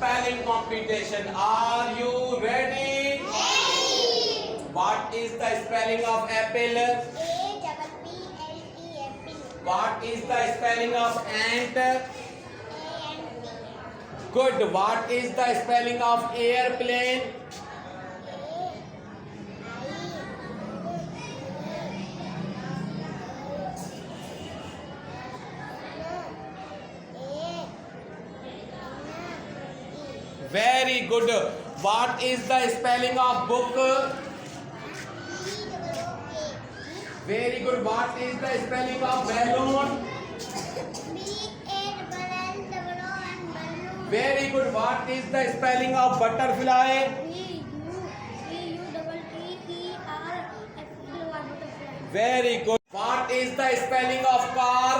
spelling competition. Are you ready? What is the spelling of apple? A-double-P-L-E-apple. What is the spelling of ant? A-N-T. Good. What is the spelling of airplane? Very good. What is the spelling of book? Very good. What is the spelling of balloon? Very good. What is the spelling of butterfly? Very good. What is the spelling of car?